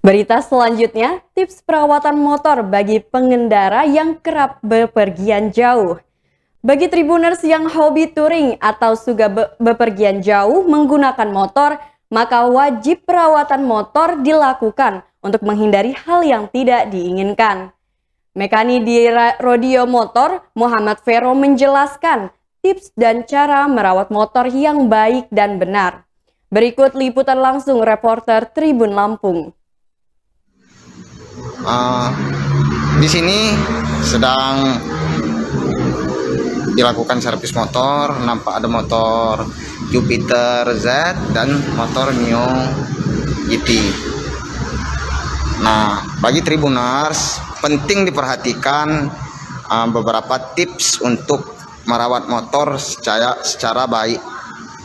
Berita selanjutnya, tips perawatan motor bagi pengendara yang kerap bepergian jauh. Bagi Tribuners yang hobi touring atau suka bepergian jauh menggunakan motor, maka wajib perawatan motor dilakukan untuk menghindari hal yang tidak diinginkan. Mekanik di Rodeo Motor, Muhammad Vero menjelaskan tips dan cara merawat motor yang baik dan benar. Berikut liputan langsung reporter Tribun Lampung. Di sini sedang dilakukan servis motor. Nampak ada motor Jupiter Z dan motor Mio GT. Nah, bagi Tribuners penting diperhatikan beberapa tips untuk merawat motor secara baik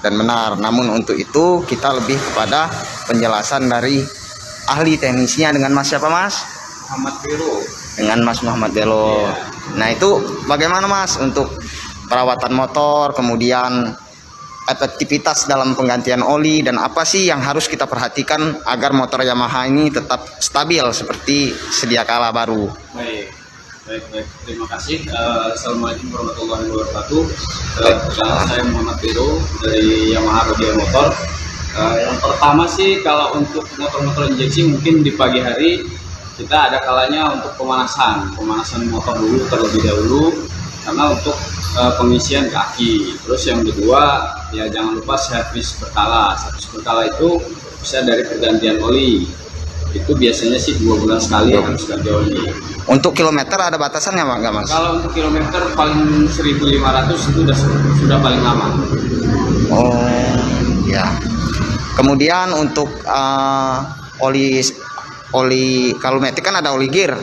dan benar. Namun untuk itu kita lebih kepada penjelasan dari ahli teknisnya dengan Mas siapa, Mas? Muhammad Vero. Dengan Mas Muhammad Vero. Nah, itu bagaimana Mas untuk perawatan motor, kemudian efektivitas dalam penggantian oli, dan apa sih yang harus kita perhatikan agar motor Yamaha ini tetap stabil seperti sedia kala baru? Baik. Terima kasih. Assalamualaikum warahmatullahi wabarakatuh. Saya Muhammad Vero dari Yamaha Rodeo Motor. Yang pertama sih, kalau untuk motor-motor injeksi mungkin di pagi hari kita ada kalanya untuk pemanasan motor dulu terlebih dahulu, karena untuk pengisian kaki. Terus yang kedua, ya jangan lupa servis berkala. Servis berkala itu bisa dari pergantian oli. Itu biasanya sih 2 bulan sekali harus ganti oli. Untuk kilometer ada batasannya nggak, Mas? Kalau untuk kilometer paling 1.500 itu sudah paling lama. Oh ya. Kemudian untuk oli kalau metik kan ada oli gear.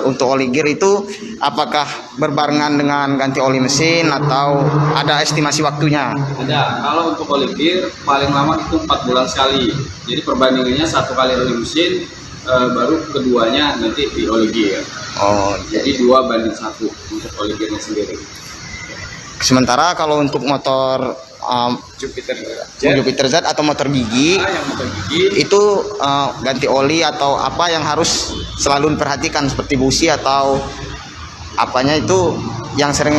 Untuk oli gear itu apakah berbarengan dengan ganti oli mesin atau ada estimasi waktunya? Ada. Kalau untuk oli gear paling lama itu 4 bulan sekali. Jadi perbandingannya 1 kali oli mesin, baru keduanya nanti di oli gear. Oh, jadi 2:1 untuk oli gearnya sendiri. Sementara kalau untuk motor Jupiter Z atau motor gigi, yang motor gigi itu ganti oli atau apa yang harus selalu diperhatikan, seperti busi atau apanya itu yang sering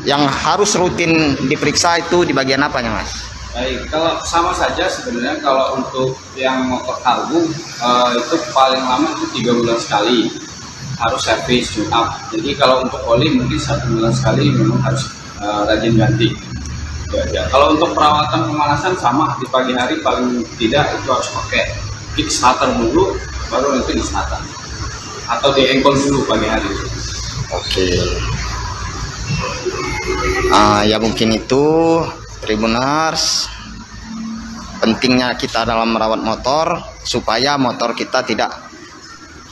yang harus rutin diperiksa itu di bagian apanya, Mas? Baik, kalau sama saja sebenarnya. Kalau untuk yang motor kargo itu paling lama itu 3 bulan sekali harus servis tune up. Jadi kalau untuk oli mungkin 1 bulan sekali memang harus rajin ganti. Kalau untuk perawatan pemanasan sama, di pagi hari paling tidak itu harus pakai kick starter dulu, baru nanti di starter atau di engkol dulu pagi hari. Oke. Ya mungkin itu Tribuners, pentingnya kita dalam merawat motor supaya motor kita tidak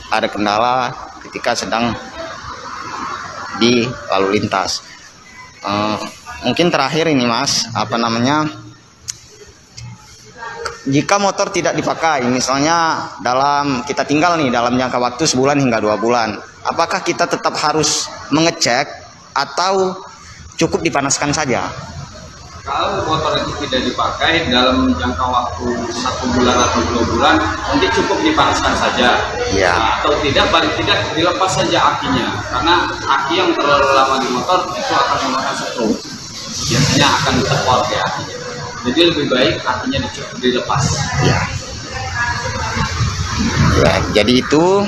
ada kendala ketika sedang di lalu lintas. Mungkin terakhir ini, Mas, jika motor tidak dipakai, misalnya kita tinggal nih dalam jangka waktu sebulan hingga 2 bulan, apakah kita tetap harus mengecek atau cukup dipanaskan saja? Kalau motor itu tidak dipakai dalam jangka waktu 1 bulan atau 2 bulan, nanti cukup dipanaskan saja. Ya. Atau tidak, paling tidak dilepas saja akinya, karena aki yang terlalu lama di motor itu akan memakan stroke. Biasanya akan terpor ya akinya. Jadi lebih baik akinya dilepas. Ya. Jadi itu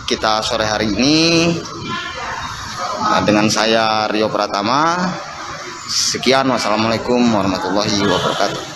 kita sore hari ini dengan saya Rio Pratama. Sekian, wassalamualaikum warahmatullahi wabarakatuh.